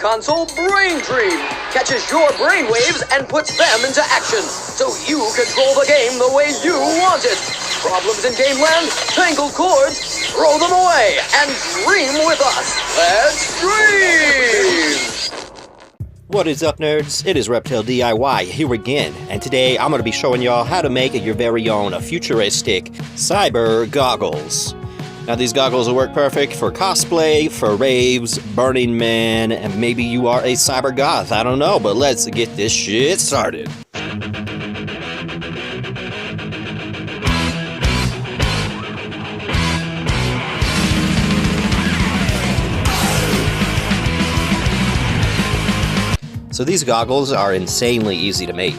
console Braintree catches your brainwaves and puts them into action, so you control the game the way you want it. Problems in Gameland? Tangled cords? Throw them away and dream with us. Let's dream! What is up, nerds? It is Reptile DIY here again, and today I'm going to be showing y'all how to make your very own futuristic cyber goggles. Now, these goggles will work perfect for cosplay, for raves, Burning Man, and maybe you are a cybergoth. I don't know, but let's get this shit started. So these goggles are insanely easy to make.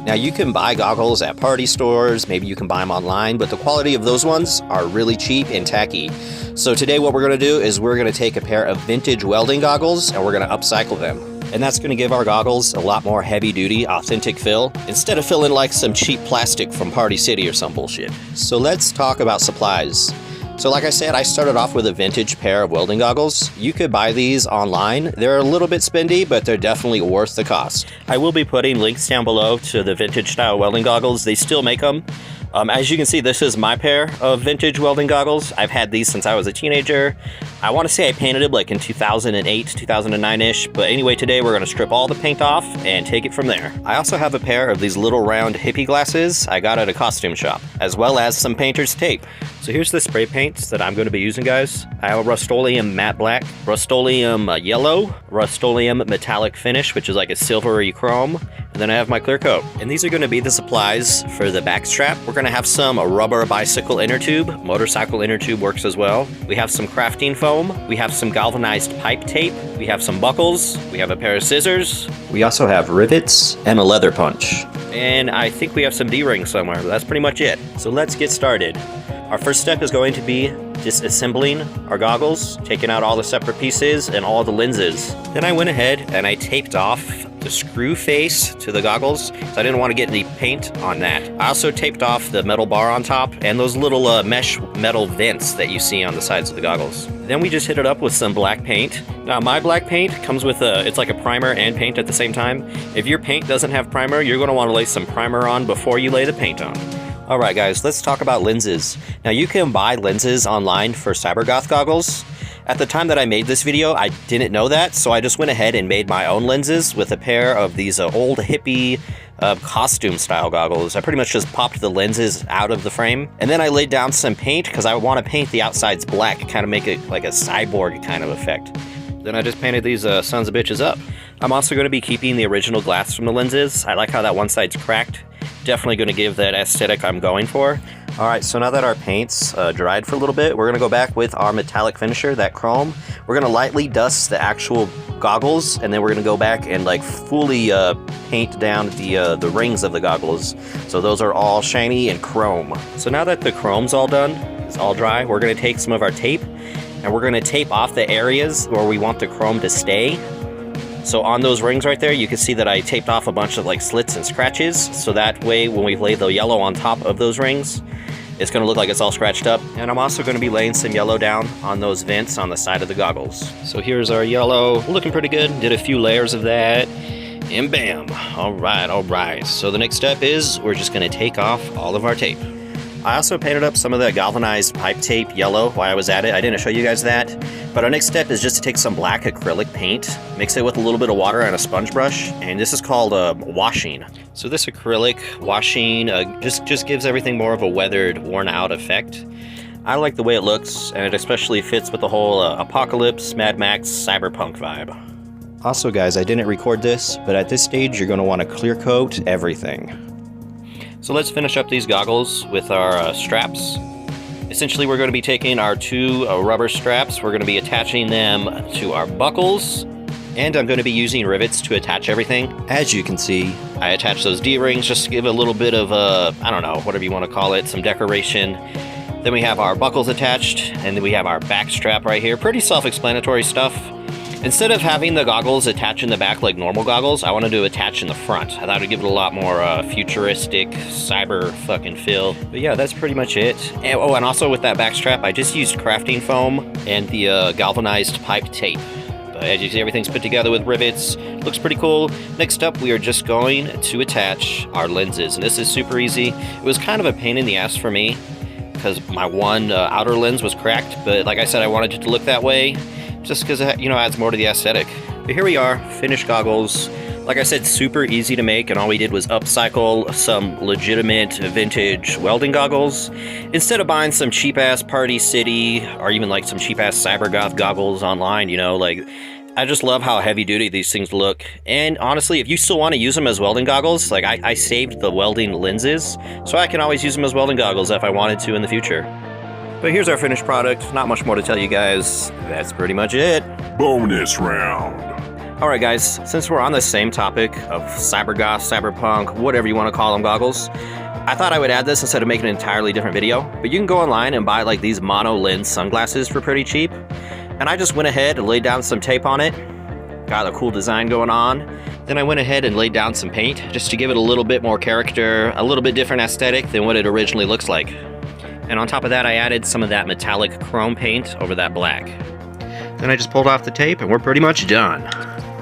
Now, you can buy goggles at party stores, maybe you can buy them online, but the quality of those ones are really cheap and tacky. So today what we're going to do is we're going to take a pair of vintage welding goggles and we're going to upcycle them. And that's going to give our goggles a lot more heavy-duty, authentic feel, instead of feeling like some cheap plastic from Party City or some bullshit. So let's talk about supplies. So like I said, I started off with a vintage pair of welding goggles. You could buy these online. They're a little bit spendy, but they're definitely worth the cost. I will be putting links down below to the vintage style welding goggles. They still make them. As you can see, this is my pair of vintage welding goggles. I've had these since I was a teenager. I want to say I painted them like in 2008, 2009-ish, but anyway, today we're going to strip all the paint off and take it from there. I also have a pair of these little round hippie glasses I got at a costume shop, as well as some painter's tape. So here's the spray paints that I'm going to be using, guys. I have a Rust-Oleum matte black, Rust-Oleum yellow, Rust-Oleum metallic finish, which is like a silvery chrome, and then I have my clear coat. And these are going to be the supplies for the back strap. We're going to have some rubber bicycle inner tube. Motorcycle inner tube works as well. We have some crafting foam. We have some galvanized pipe tape. We have some buckles. We have a pair of scissors. We also have rivets and a leather punch. And I think we have some D-rings somewhere, but that's pretty much it. So let's get started. Our first step is going to be disassembling our goggles, taking out all the separate pieces and all the lenses. Then I went ahead and I taped off the screw face to the goggles, so I didn't want to get any paint on that. I also taped off the metal bar on top and those little mesh metal vents that you see on the sides of the goggles. Then we just hit it up with some black paint. Now, my black paint comes with it's like a primer and paint at the same time. If your paint doesn't have primer, you're going to want to lay some primer on before you lay the paint on. Alright guys, let's talk about lenses. Now, you can buy lenses online for cybergoth goggles. At the time that I made this video, I didn't know that, so I just went ahead and made my own lenses with a pair of these old hippie costume style goggles. I pretty much just popped the lenses out of the frame, and then I laid down some paint because I want to paint the outsides black, kind of make it like a cyborg kind of effect. Then I just painted these sons of bitches up. I'm also going to be keeping the original glass from the lenses. I like how that one side's cracked. Definitely going to give that aesthetic I'm going for. Alright, so now that our paint's dried for a little bit, we're going to go back with our metallic finisher, that chrome. We're going to lightly dust the actual goggles, and then we're going to go back and like fully paint down the rings of the goggles. So those are all shiny and chrome. So now that the chrome's all done, it's all dry, we're going to take some of our tape, and we're going to tape off the areas where we want the chrome to stay. So on those rings right there, you can see that I taped off a bunch of like slits and scratches, so that way when we lay the yellow on top of those rings, it's going to look like it's all scratched up. And I'm also going to be laying some yellow down on those vents on the side of the goggles. So here's our yellow, looking pretty good. Did a few layers of that, and bam. Alright. So the next step is we're just going to take off all of our tape. I also painted up some of the galvanized pipe tape yellow while I was at it. I didn't show you guys that. But our next step is just to take some black acrylic paint, mix it with a little bit of water and a sponge brush, and this is called washing. So this acrylic washing just gives everything more of a weathered, worn out effect. I like the way it looks, and it especially fits with the whole apocalypse, Mad Max, cyberpunk vibe. Also guys, I didn't record this, but at this stage you're going to want to clear coat everything. So let's finish up these goggles with our straps. Essentially, we're going to be taking our two rubber straps, we're going to be attaching them to our buckles, and I'm going to be using rivets to attach everything. As you can see, I attach those D-rings just to give a little bit of, I don't know, whatever you want to call it, some decoration. Then we have our buckles attached, and then we have our back strap right here. Pretty self-explanatory stuff. Instead of having the goggles attach in the back like normal goggles, I wanted to attach in the front. I thought it would give it a lot more futuristic, cyber fucking feel. But yeah, that's pretty much it. And, and also with that back strap, I just used crafting foam and the galvanized pipe tape. But as you see, everything's put together with rivets. Looks pretty cool. Next up, we are just going to attach our lenses. And this is super easy. It was kind of a pain in the ass for me because my one outer lens was cracked. But like I said, I wanted it to look that way just because it, adds more to the aesthetic. But here we are, finished goggles. Like I said, super easy to make, and all we did was upcycle some legitimate vintage welding goggles. Instead of buying some cheap-ass Party City, or even like some cheap-ass cybergoth goggles online, I just love how heavy-duty these things look. And honestly, if you still want to use them as welding goggles, like I saved the welding lenses, so I can always use them as welding goggles if I wanted to in the future. But here's our finished product. Not much more to tell you guys. That's pretty much it. Bonus round. Alright guys, since we're on the same topic of cybergoth, cyberpunk, whatever you want to call them goggles, I thought I would add this instead of making an entirely different video. But you can go online and buy like these Mono-lense sunglasses for pretty cheap. And I just went ahead and laid down some tape on it. Got a cool design going on. Then I went ahead and laid down some paint just to give it a little bit more character, a little bit different aesthetic than what it originally looks like. And on top of that, I added some of that metallic chrome paint over that black. Then I just pulled off the tape and we're pretty much done.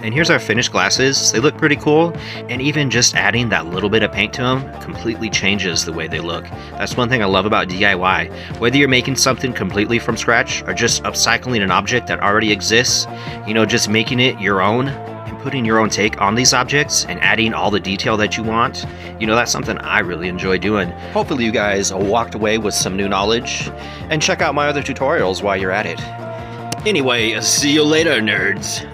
And here's our finished glasses. They look pretty cool, and even just adding that little bit of paint to them completely changes the way they look. That's one thing I love about DIY. Whether you're making something completely from scratch or just upcycling an object that already exists, just making it your own and putting your own take on these objects and adding all the detail that you want, that's something I really enjoy doing. Hopefully you guys walked away with some new knowledge, and check out my other tutorials while you're at it. Anyway, see you later, nerds.